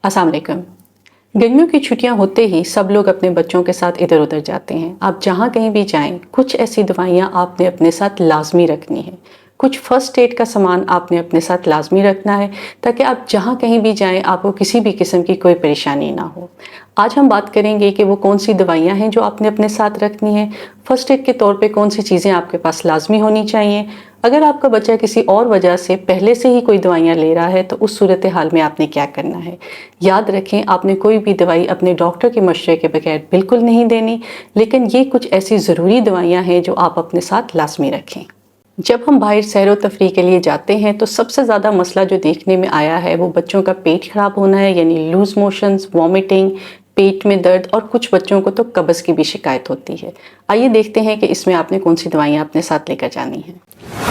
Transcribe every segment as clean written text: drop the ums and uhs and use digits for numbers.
अस्सलाम वालेकुम। गर्मियों की छुट्टियां होते ही सब लोग अपने बच्चों के साथ इधर उधर जाते हैं। आप जहां कहीं भी जाएं, कुछ ऐसी दवाइयां आपने अपने साथ लाजमी रखनी है। कुछ फर्स्ट एड का सामान आपने अपने साथ लाजमी रखना है ताकि आप जहां कहीं भी जाएं आपको किसी भी किस्म की कोई परेशानी ना हो। आज हम बात करेंगे कि वो कौन सी दवाइयां हैं जो आपने अपने साथ रखनी है। फर्स्ट एड के तौर पे कौन सी चीज़ें आपके पास लाजमी होनी चाहिए। अगर आपका बच्चा किसी और वजह से पहले से ही कोई दवाइयाँ ले रहा है तो उस सूरत हाल में आपने क्या करना है। याद रखें, आपने कोई भी दवाई अपने डॉक्टर के मशवरे के बगैर बिल्कुल नहीं देनी, लेकिन ये कुछ ऐसी ज़रूरी दवाइयाँ हैं जो आप अपने साथ लाजमी रखें। जब हम बाहर सैर व तफरी के लिए जाते हैं तो सबसे ज़्यादा मसला जो देखने में आया है वो बच्चों का पेट ख़राब होना है, यानी लूज़ मोशंस, वॉमिटिंग, पेट में दर्द, और कुछ बच्चों को तो कब्ज़ की भी शिकायत होती है। आइए देखते हैं कि इसमें आपने कौन सी दवाइयाँ अपने साथ लेकर जानी है।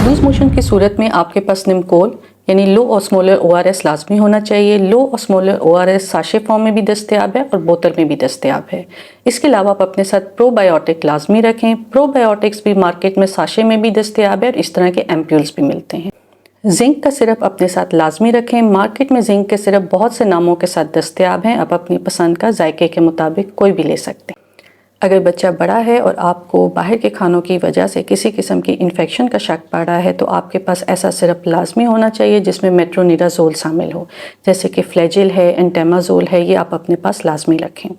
लूज़ मोशन की सूरत में आपके पास निमकोल यानी लो ऑस्मोलर ORS लाजमी होना चाहिए। लो ऑस्मोलर ORS साशे फॉर्म में भी दस्तयाब है और बोतल में भी दस्तयाब है। इसके अलावा आप अपने साथ प्रोबायोटिक लाजमी रखें। प्रोबायोटिक्स भी मार्केट में साशे में भी दस्तयाब है और इस तरह के एम्प्यूल्स भी मिलते हैं। जिंक का सिरप अपने साथ लाजमी रखें। मार्केट में जिंक के सिरप बहुत से नामों के साथ दस्तयाब हैं। आप अपनी पसंद का जायके के मुताबिक कोई भी ले सकते हैं। अगर बच्चा बड़ा है और आपको बाहर के खानों की वजह से किसी किस्म की इन्फेक्शन का शक पड़ा है तो आपके पास ऐसा सिरप लाजमी होना चाहिए जिसमें मेट्रोनिडाज़ोल शामिल हो, जैसे कि फ्लैजिल है, एंटेमाज़ोल है, ये आप अपने पास लाजमी रखें।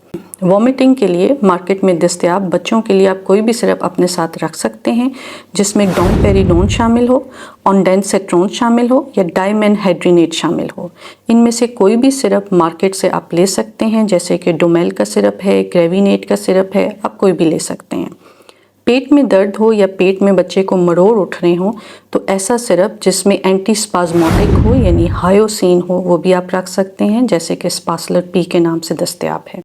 वॉमिटिंग के लिए मार्केट में दस्तयाब बच्चों के लिए आप कोई भी सिरप अपने साथ रख सकते हैं जिसमें डोमपेरिडोन शामिल हो, ऑनडेनसेट्रोन शामिल हो या डाइमेनहाइड्रिनेट शामिल हो। इनमें से कोई भी सिरप मार्केट से आप ले सकते हैं, जैसे कि डोमेल का सिरप है, ग्रेविनेट का सिरप है, आप कोई भी ले सकते हैं। पेट में दर्द हो या पेट में बच्चे को मरोड़ उठ रहे हों तो ऐसा सिरप जिसमें एंटीस्पाज्मोटिक हो यानी हायोसिन हो वो भी आप रख सकते हैं, जैसे कि स्पासलर पी के नाम से दस्तयाब है।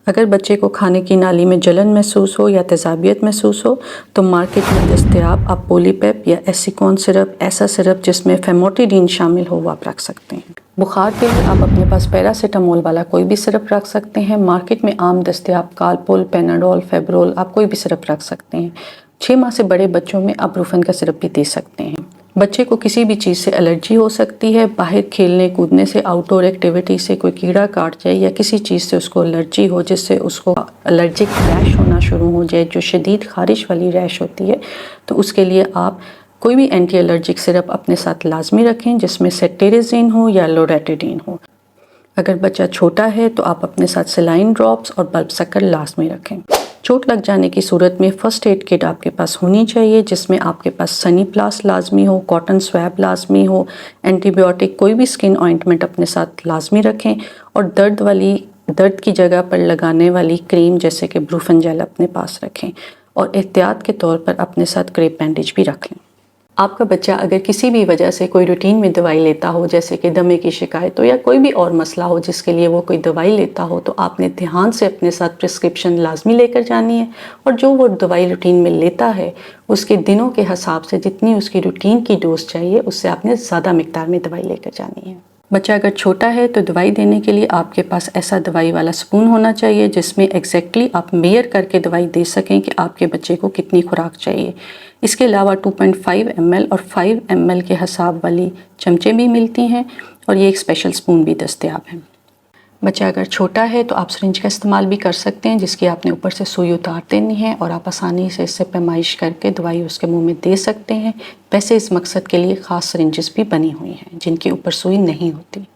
अगर बच्चे को खाने की नाली में जलन महसूस हो या तेज़ाबियत महसूस हो तो मार्केट में दस्तयाब आप पोलीपेप या एसिकॉन सिरप, ऐसा सिरप जिसमें फेमोटिडीन शामिल हो, वो आप रख सकते हैं। बुखार के लिए आप अपने पास पैरासीटामोल वाला कोई भी सिरप रख सकते हैं। मार्केट में आम दस्तयाब कालपोल, पेनाडोल, फेब्रोल, आप कोई भी सिरप रख सकते हैं। 6 माह से बड़े बच्चों में आप ब्रूफन का सिरप भी दे सकते हैं। बच्चे को किसी भी चीज़ से एलर्जी हो सकती है। बाहर खेलने कूदने से, आउटडोर एक्टिविटी से कोई कीड़ा काट जाए या किसी चीज़ से उसको एलर्जी हो जिससे उसको एलर्जिक रैश होना शुरू हो जाए, जो शदीद खारिश वाली रैश होती है, तो उसके लिए आप कोई भी एंटी एलर्जिक सिरप अपने साथ लाजमी रखें जिसमें सेटेरिजिन हो या लोरेटिडीन हो। अगर बच्चा छोटा है तो आप अपने साथ सेलाइन ड्रॉप्स और बल्ब सकर लाजमी रखें। चोट लग जाने की सूरत में फ़र्स्ट एड किट आपके पास होनी चाहिए जिसमें आपके पास सनी प्लास लाजमी हो, कॉटन स्वैब लाजमी हो, एंटीबायोटिक, कोई भी स्किन ऑइंटमेंट अपने साथ लाजमी रखें और दर्द की जगह पर लगाने वाली क्रीम जैसे कि ब्रूफन जेल अपने पास रखें और एहतियात के तौर पर अपने साथ क्रेप बैंडेज भी रख लें। आपका बच्चा अगर किसी भी वजह से कोई रूटीन में दवाई लेता हो, जैसे कि दमे की शिकायत हो या कोई भी और मसला हो जिसके लिए वो कोई दवाई लेता हो, तो आपने ध्यान से अपने साथ प्रिस्क्रिप्शन लाजमी लेकर जानी है और जो वो दवाई रूटीन में लेता है उसके दिनों के हिसाब से जितनी उसकी रूटीन की डोज चाहिए उससे आपने ज़्यादा मिकदार में दवाई लेकर जानी है। बच्चा अगर छोटा है तो दवाई देने के लिए आपके पास ऐसा दवाई वाला स्पून होना चाहिए जिसमें एग्जैक्टली आप मेयर करके दवाई दे सकें कि आपके बच्चे को कितनी खुराक चाहिए। इसके अलावा 2.5 ml और 5 ml के हिसाब वाली चमचे भी मिलती हैं और ये एक स्पेशल स्पून भी दस्तयाब है। बच्चा अगर छोटा है तो आप सिरिंज का इस्तेमाल भी कर सकते हैं जिसकी आपने ऊपर से सुई उतार देनी है और आप आसानी से इससे पैमाइश करके दवाई उसके मुंह में दे सकते हैं। वैसे इस मकसद के लिए ख़ास सिरिंजेस भी बनी हुई हैं जिनके ऊपर सुई नहीं होती।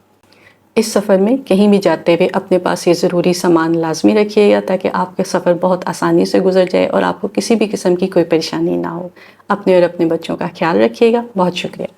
इस सफ़र में कहीं भी जाते हुए अपने पास ये ज़रूरी सामान लाजमी रखिएगा ताकि आपका सफ़र बहुत आसानी से गुजर जाए और आपको किसी भी किस्म की कोई परेशानी ना हो। अपने और अपने बच्चों का ख्याल रखिएगा। बहुत शुक्रिया।